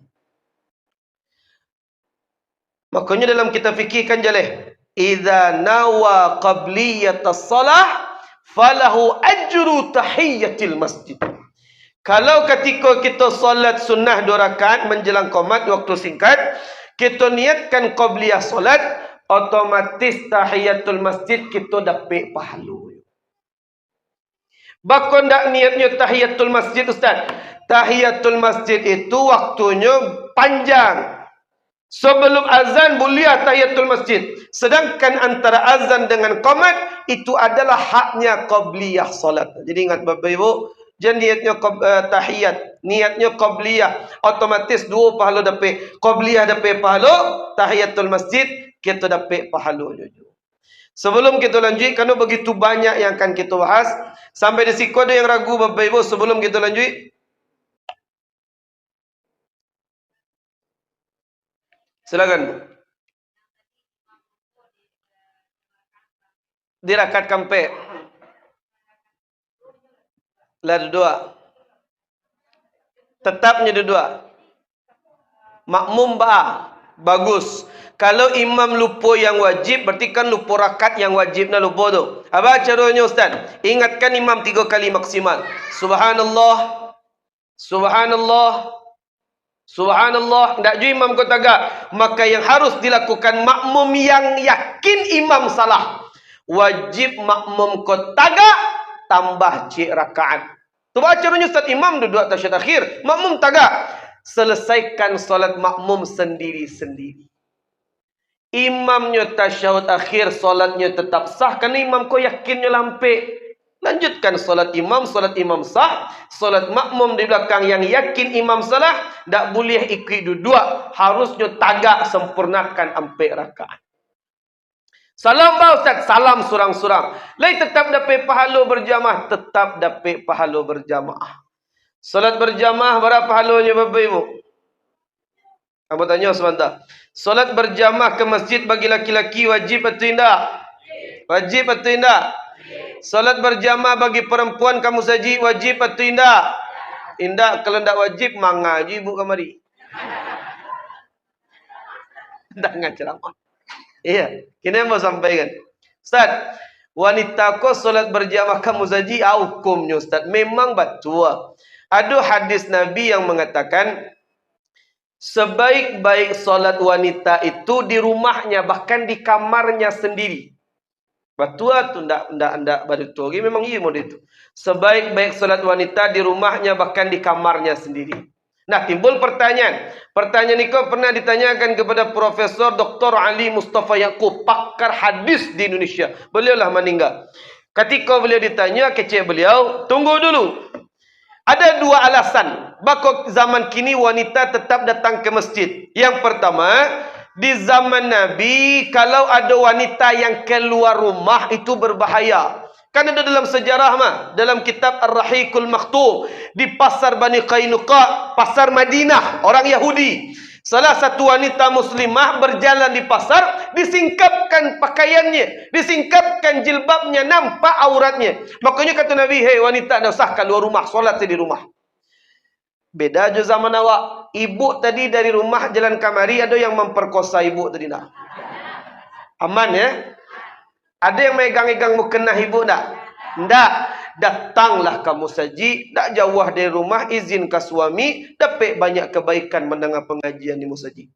Makanya dalam kita fikirkan jaleh. Idza nawa qabliyatas salah falahu ajru tahiyatil masjid. Kalau ketika kita solat sunnah 2 rakaat menjelang qomat waktu singkat, kita niatkan qabliyah solat, otomatis tahiyatul masjid kita dapat pahala. Bakon tak niatnya tahiyatul masjid Ustaz? Tahiyatul masjid itu waktunya panjang. Sebelum azan boleh tahiyatul masjid. Sedangkan antara azan dengan qomat itu adalah haknya qabliyah solat. Jadi ingat Bapak Ibu, jangan niatnya tahiyat, niatnya qabliyah, otomatis 2 pahala dapat. Qabliyah dapat pahala, tahiyatul masjid kita dapat pahala juga. Sebelum kita lanjut, kerana begitu banyak yang akan kita bahas, sampai di siku ada yang ragu Bapak Ibu sebelum kita lanjut? Silakan. Di rakaat kampe. Lah 2. Tetapnya 2. Makmum bagus. Kalau imam lupa yang wajib, berarti kan lupa rakaat yang wajib na lupa tu. Apa caranya Ustaz? Ingatkan imam 3 kali maksimal. Subhanallah. Subhanallah. Subhanallah. Tak ju imam kau tagak. Maka yang harus dilakukan makmum yang yakin imam salah. Wajib makmum kau tagak tambah cik rakaat. Tu caranya Ustaz, imam duduk tasyahud akhir, makmum tagak. Selesaikan solat makmum sendiri-sendiri. Imamnya tasyahud akhir, solatnya tetap sah kerana imam kau yakinnya lampai. Lanjutkan solat imam sah. Solat makmum di belakang yang yakin imam salah, tak boleh ikut dua-dua. Harusnya tagak sempurnakan 4 rakaat. Salam Ustaz, salam surang-surang. Lai tetap dapat pahala berjamaah, tetap dapat pahala berjamaah. Solat berjamaah berapa pahalanya Bapak Ibu? Apa tanya sebentar. Solat berjamaah ke masjid bagi laki-laki wajib atau tidak? Wajib atau tidak? Solat berjamaah bagi perempuan kamu saji wajib atau tidak? Tidak. Kalau tidak wajib, mangaji ibu kamari. Tak ceramah. Iya. Kini mau sampaikan. Ustaz, wanita ko solat berjamaah kamu saji hukumnya Ustaz. Memang betul. Ada hadis Nabi yang mengatakan sebaik-baik solat wanita itu di rumahnya, bahkan di kamarnya sendiri. Betul tu ndak betul. Memang iya model itu. Sebaik-baik solat wanita di rumahnya, bahkan di kamarnya sendiri. Nah, timbul pertanyaan. Pertanyaan ini pernah ditanyakan kepada Profesor Dr. Ali Mustafa Yaakob, pakar hadis di Indonesia. Beliau lah meninggal. Ketika beliau ditanya, kecil beliau, tunggu dulu. Ada dua alasan bakal zaman kini wanita tetap datang ke masjid. Yang pertama, di zaman Nabi, kalau ada wanita yang keluar rumah itu berbahaya. Kan ada dalam sejarah dalam kitab Ar-Rahiqul Maktum, di pasar Bani Qainuqa, pasar Madinah, orang Yahudi. Salah satu wanita muslimah berjalan di pasar, disingkapkan pakaiannya, disingkapkan jilbabnya, nampak auratnya. Makanya kata Nabi, hei wanita, dah usah keluar rumah, solat di rumah. Beda je zaman awak. Ibu tadi dari rumah jalan kamari, ada yang memperkosa ibu tadi nak. Aman ya? Ada yang megang-megang mukena ibu tak? Ndak. Datanglah kamu saji, tak jauh dari rumah, izin ke suami, dapat banyak kebaikan mendengar pengajian di musaji.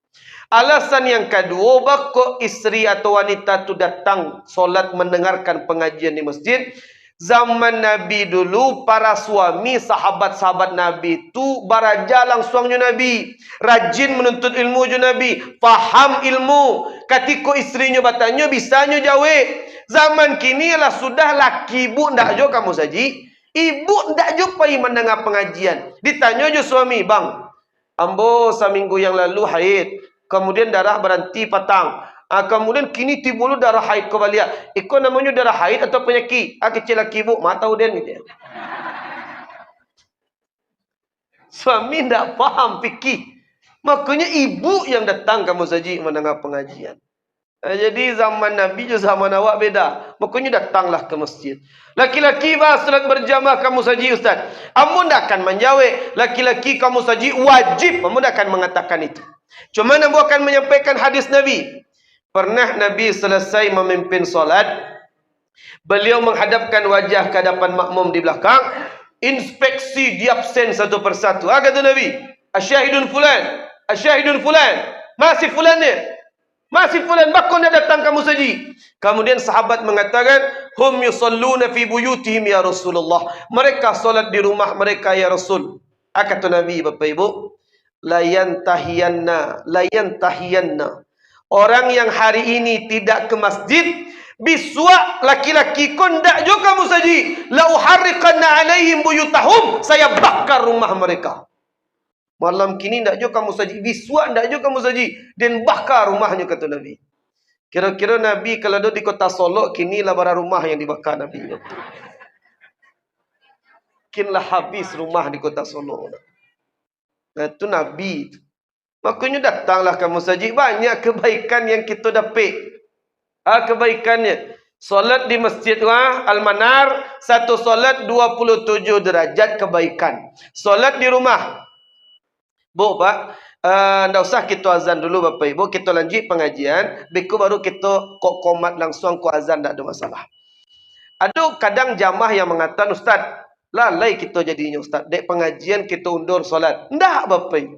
Alasan yang kedua, bakal isteri atau wanita tu datang solat mendengarkan pengajian di masjid. Zaman Nabi dulu, para suami, sahabat-sahabat Nabi tu baraja langsungnya Nabi. Rajin menuntut ilmu je Nabi. Faham ilmu. Ketika istrinya bertanya, bisanya jawab. Zaman kini lah sudah laki ibu ndak jo kamu saji. Ibu ndak jo pai mendengar pengajian. Ditanya jo suami, bang, ambo seminggu yang lalu haid. Kemudian darah berhenti patang. Kemudian kini timbul darah haid kembali. Iko namanya darah haid atau penyakit? Kecil laki ibu, mak tahu dia gitu. Suami ndak paham fikih. Makanya ibu yang datang kamu saji mendengar pengajian. Jadi zaman Nabi je zaman awak beda. Makanya datanglah ke masjid. Laki-laki bah salat berjamaah kamu saji Ustaz. Amun tak akan menjawab. Laki-laki kamu saji wajib. Amun tak akan mengatakan itu. Cuma Nabi akan menyampaikan hadis Nabi. Pernah Nabi selesai memimpin solat. Beliau menghadapkan wajah ke hadapan makmum di belakang. Inspeksi di absen satu persatu. Kata Nabi, asyahidun fulan. Asyahidun fulan. Masih fulan ni. Masih fulan, bakon dah datang kamu saji. Kemudian sahabat mengatakan, hum yusalluna fi buyutihim ya Rasulullah. Mereka solat di rumah mereka ya Rasul. Kata Nabi, Bapak Ibu, layan tahiyanna. Orang yang hari ini tidak ke masjid, biswa laki-laki kon dak jo kamu saji. La uharriqanna alaihim buyutahum. Saya bakar rumah mereka. Malam kini ndak jo kamu saji, biswa ndak jo kamu saji, dan bakar rumahnya kata Nabi. Kira-kira Nabi kalau ada di kota Solo, kini lah bara rumah yang dibakar Nabi. Kinlah habis rumah di kota Solo. Nah, itu Nabi. Makanya datanglah kamu saji, banyak kebaikan yang kita dapat. Kebaikannya. Solat di Masjid Al-Manar, satu solat 27 derajat kebaikan. Solat di rumah. Bu, Pak, ndak usah kita azan dulu Bapak Ibu, kita lanjut pengajian, biku baru kita kok komat langsung ku azan, ndak ada masalah. Ada kadang jamaah yang mengatakan, Ustaz, lalai kita jadinya Ustaz, dek pengajian kita undur solat. Ndak Bapak Ibu.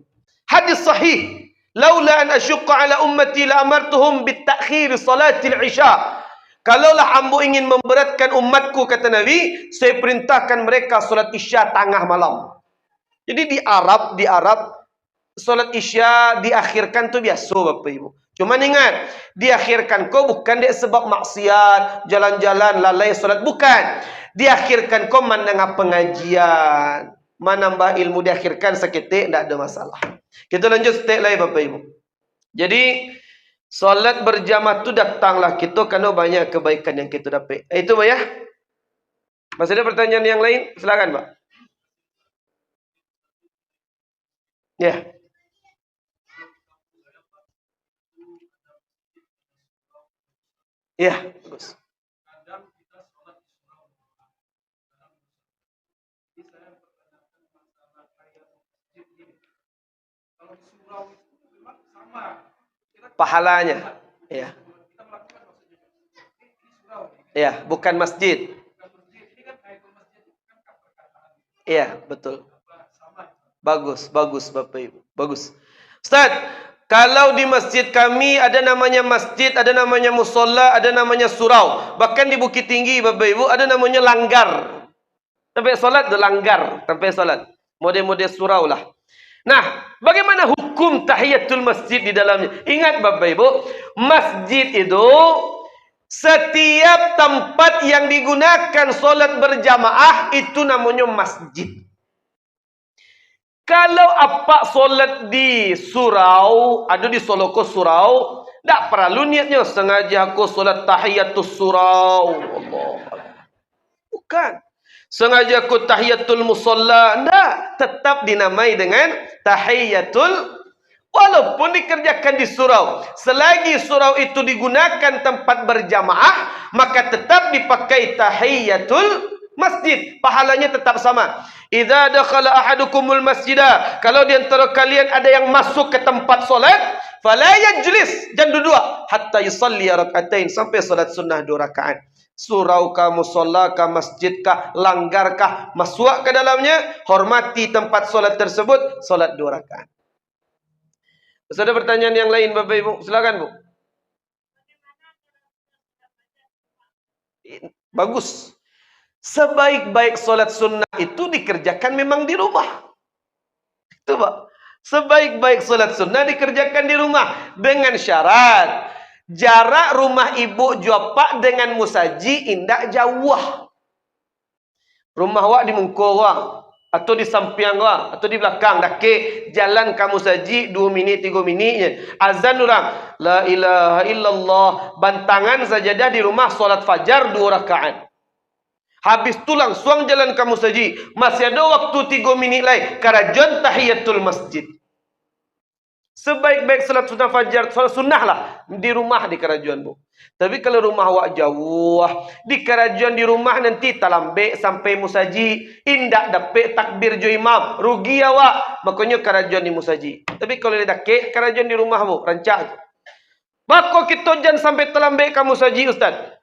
Hadis sahih, laula an asyqa ala ummati la amartuhum bitakhir salatil isya. Kalaulah ambo ingin memberatkan umatku, kata Nabi, saya perintahkan mereka solat isya tengah malam. Jadi di Arab solat isya diakhirkan tu biasa Bapak Ibu. Cuma ingat, diakhirkan kau bukan dia sebab maksiat, jalan-jalan, lalai solat, bukan. Diakhirkan kau mendengar pengajian, menambah ilmu, diakhirkan seketik, tidak ada masalah. Kita lanjut step lain Bapak Ibu. Jadi solat berjamaah tu datanglah kita kerana banyak kebaikan yang kita dapat. Itu Pak ya. Masih ada pertanyaan yang lain? Silakan Pak. Ya. Ya, bagus. Pahalanya. Ya. Ya, bukan masjid. Iya, betul. Bagus, bagus Bapak Ibu. Bagus. Ustaz, kalau di masjid kami ada namanya masjid, ada namanya musola, ada namanya surau. Bahkan di Bukit Tinggi Bapak Ibu ada namanya langgar. Sampai solat tu langgar, sampai solat. Model-model surau lah. Nah, bagaimana hukum tahiyatul masjid di dalamnya? Ingat Bapak Ibu, masjid itu setiap tempat yang digunakan solat berjamaah itu namanya masjid. Kalau apa solat di surau, ada di Soloko surau, tak perlu niatnya sengaja aku solat tahiyatul surau. Allah. Bukan. Sengaja aku tahiyatul musalla. Tak. Tetap dinamai dengan tahiyatul. Walaupun dikerjakan di surau. Selagi surau itu digunakan tempat berjamaah, maka tetap dipakai tahiyatul masjid. Pahalanya tetap sama. Idza dakhala ahadukumul masjidah. Kalau di antara kalian ada yang masuk ke tempat solat, fala yajlis, jangan duduk hatta yusalli rakaatain, sampai solat sunnah 2 rakaat. Surau kah, musolla kah, masjid kah, langgar kah, masuk ke dalamnya, hormati tempat solat tersebut, solat 2 rakaat. Ada pertanyaan yang lain Bapak Ibu? Silakan Bu. Bagus. Sebaik-baik solat sunnah itu dikerjakan memang di rumah. Itu Pak. Sebaik-baik solat sunnah dikerjakan di rumah. Dengan syarat jarak rumah ibu Jopak dengan musaji indak jauh. Rumah wak di mungko wak, atau di samping wak, atau di belakang. Dake jalan kamu saji 2 minit 3 minitnya. Azan orang la ilaha illallah, bantangan sajadah di rumah solat fajar 2 rakaat. Habis tu langsung jalan kamu saji. Masih ada waktu 3 minit lagi. Karajon tahiyatul masjid. Sebaik-baik salat sunnah fajar, salat sunnah lah di rumah di kerajuan Bu. Tapi kalau rumah awak jauh, di kerajuan di rumah nanti talambe sampai musaji, indak dapat takbir jo imam, rugi awak. Makanya kerajuan di musaji. Tapi kalau dia dake kerajuan di rumah Bu, rancak. Maka kita jangan sampai talambe kamu saji Ustaz.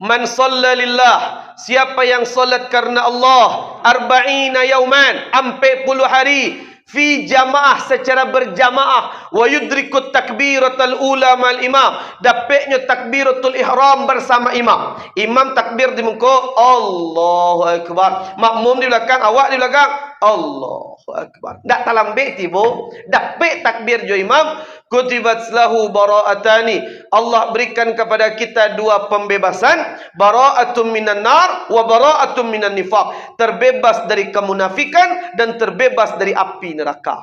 Man shalla lillah, siapa yang salat karena Allah, arba'ina yauman, 40 hari, fi jamaah, secara berjamaah, wa yudrikut takbiratul ula mal imam, dapatnya takbiratul ihram bersama imam. Imam takbir di muka, Allahu akbar. Makmum di belakang, awak di belakang, Allahu akbar. Dak talambe tibo, dapat takbir jo imam, kutibat lahu bara'atani. Allah berikan kepada kita 2 pembebasan, bara'atun minan nar wa bara'atun minan nifaq. Terbebas dari kemunafikan dan terbebas dari api neraka.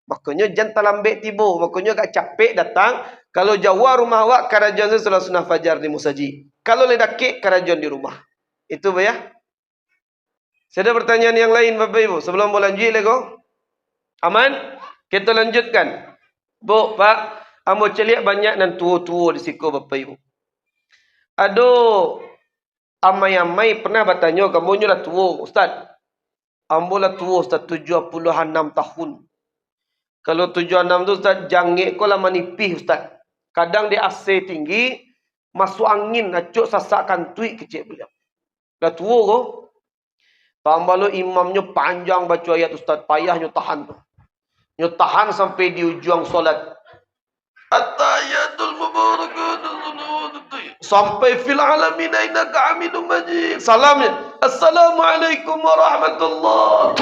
Makanya jangan talambek tibo, makanya agak capek datang. Kalau Jawa rumah awak karajan salat sunnah fajar di musaji. Kalau ledake karajan di rumah. Itu ya. Ada pertanyaan yang lain Bapak Ibu sebelum lanjut lego? Aman? Kita lanjutkan. Bu, Pak, ambo celiak banyak dan tua-tua di siku Bapak Ibu. Aduh, amai-amai pernah bertanya, kamu lah tua, Ustaz. Ambo lah tua, Ustaz, 76 tahun. Kalau 76 tu Ustaz, jangik ko lah manipih, Ustaz. Kadang di AC tinggi, masuk angin, acuk sasak kantui kecil beliau. Dah tua ko. Tambah lo imamnya panjang baca ayat Ustaz, payahnya tahan tu. Nyo tahan sampai di ujung solat. At-tahiyatul mubarakatuh. Sampai fil alamin innaka hamidum majid. Salamnya, Assalamualaikum warahmatullahi.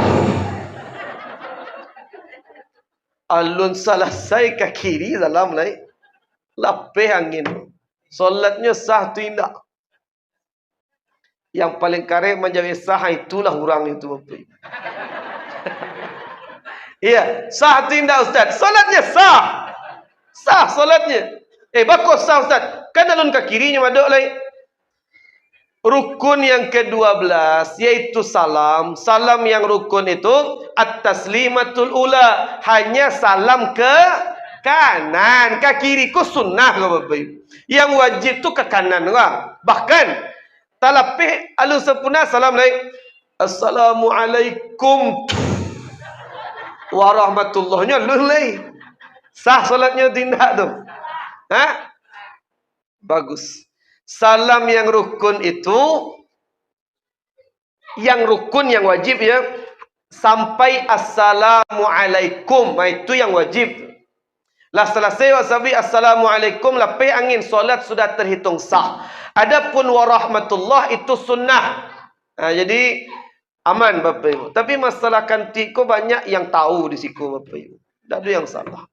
Alun selesai ke kiri dalam lai. Lapeh angin. Solatnya sah tu indah. Yang paling karek menjadi sah itulah orang itu. Iya, sah tu indah Ustaz. Solatnya sah. Sah solatnya. Bagus sah Ustaz. Kan alun ke kirinya maduk lai. Rukun yang ke-12 yaitu salam. Salam yang rukun itu at-taslimatul ula. Hanya salam ke kanan. Ke kiri ku sunnah ke Bapak Ibu. Yang wajib tu ke kanan lah. Bahkan talapih alun sempurna salam lai. Assalamualaikum warahmatullahnya lulai. Sah solatnya tindak tu. Ha? Bagus. Salam yang rukun itu, yang rukun yang wajib ya, sampai assalamualaikum. Itu yang wajib. Lah selesai wasabi assalamualaikum, lepas angin solat sudah terhitung sah. Adapun warahmatullah itu sunnah. Jadi aman Bapak Ibu. Tapi masalah kantik ko banyak yang tahu di siku Bapak Ibu. Tak ada yang salah.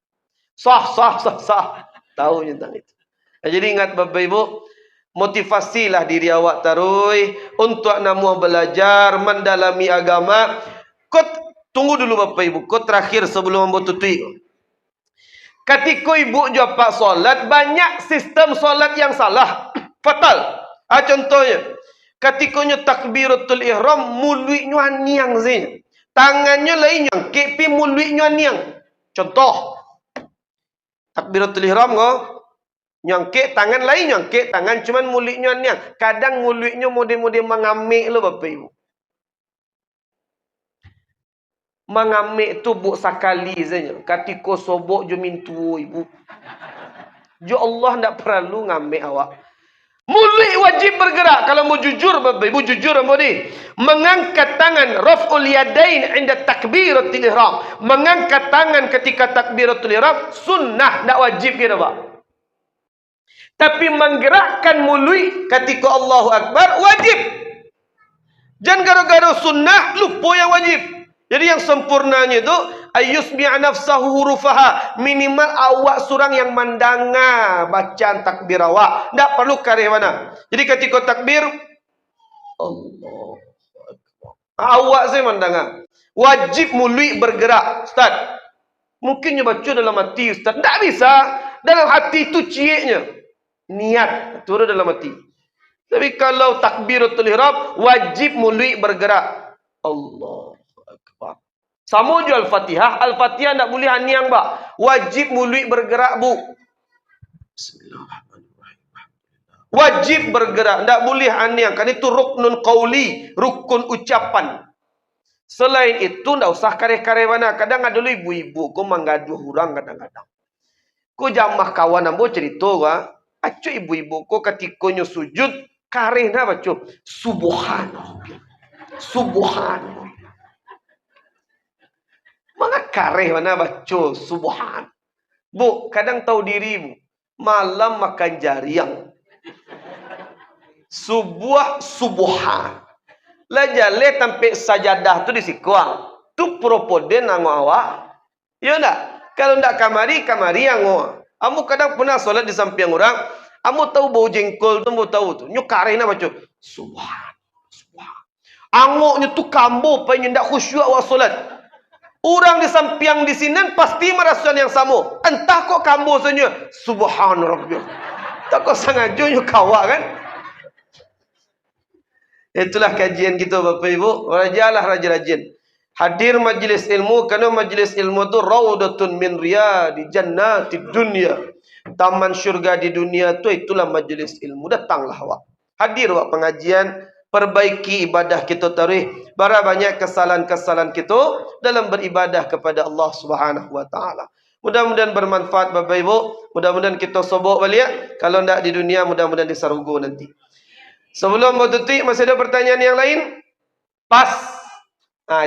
Sah. Tahu tentang itu. Jadi ingat Bapak Ibu, motivasilah diri awak tarui untuk namu belajar mendalami agama. Kau tunggu dulu Bapak Ibu. Kau terakhir sebelum membututui. Ketika ibu jawab solat, banyak sistem solat yang salah. Fatal. Contohnya, ketikanya takbiratul ihram, muluinya niang sih. Tangannya lain yang kepi muluinya niang. Contoh, takbiratul ihram kau nyangke tangan lain nyangke tangan, cuman muluinya niang. Kadang muluinya mode-mode mengamik lo Bapak Ibu. Mengamik tu buk sakali saja. Ketika sobok jo mintu ibu. Jo Allah tak perlu ngamik awak. Mulut wajib bergerak. Kalau mau jujur Bapak Ibu, jujur apa ni? Mengangkat tangan, raf'ul yadain inda takbiratul ihram. Mengangkat tangan ketika takbiratul ihram sunnah, tak wajib kita Pak. Tapi menggerakkan mulut ketika Allahu Akbar wajib. Jangan gara-gara sunnah lupa yang wajib. Jadi yang sempurnanya itu ayyusmi'a nafsahu hurufaha, minimal awak surang yang mandanga bacaan takbir awak. Tak perlu karih mana. Jadi ketika takbir Allah awak saya mandanga. Wajib mulut bergerak. Ustaz, mungkin you baca dalam hati Ustaz. Tak bisa. Dalam hati itu cieknya. Niat turun dalam hati. Tapi kalau takbiratul ihram wajib mulut bergerak. Allah. Sama je Al-Fatihah. Al-Fatihah tak boleh haniang Pak. Wajib mulut bergerak bu. Bismillahirrahmanirrahim. Wajib bergerak. Tak boleh haniang. Kan itu ruknun qawli. Rukun ucapan. Selain itu tak usah kareh-kareh mana. Kadang ada dulu ibu-ibu. Kau menggaduh orang kadang-kadang. Kau jamah kawan ambo cerita ka. Acu ibu-ibu kau ketika nyo sujud. Kareh dah baca. Subhanallah. Subhanallah. Mana kareh mana baca subhan. Bu, kadang tahu diri bu. Malam makan jariang. Subhan. Lah jale tampe sajadah tu di sikuang. Tu propoden nango awak. Ya ndak? Kalau ndak kamari ango. Amu kadang pernah solat di samping orang. Amu tahu bau jengkol tu, amu tahu tu. Nyo kareh na baca subhan. Angoknya tu kambo pa ndak khusyuk awak solat. Orang di samping di sini pasti merasakan yang sama. Entah kok kambo saja. Subhanallah. Tak kok sengaja you kawak kan? Itulah kajian kita Bapak Ibu. Rajalah rajin. Hadir majlis ilmu. Kerana majlis ilmu itu raudatun min riyadi jannati dunia. Taman syurga di dunia itu itulah majlis ilmu. Datanglah awak. Hadir awak pengajian. Perbaiki ibadah kita tarikh. Bara banyak kesalahan-kesalahan kita dalam beribadah kepada Allah Subhanahu wa taala. Mudah-mudahan bermanfaat Bapak Ibu. Mudah-mudahan kita sobok balik. Kalau tidak di dunia, mudah-mudahan di surga nanti. Sebelum bertutup, masih ada pertanyaan yang lain? Pas.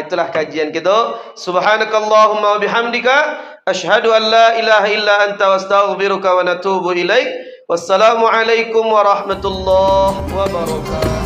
Itulah kajian kita. Subhanakallahumma wa bihamdika asyhadu an la ilaha illa anta wastaghfiruka wa natubu ilaik. Wassalamualaikum warahmatullahi wabarakatuh.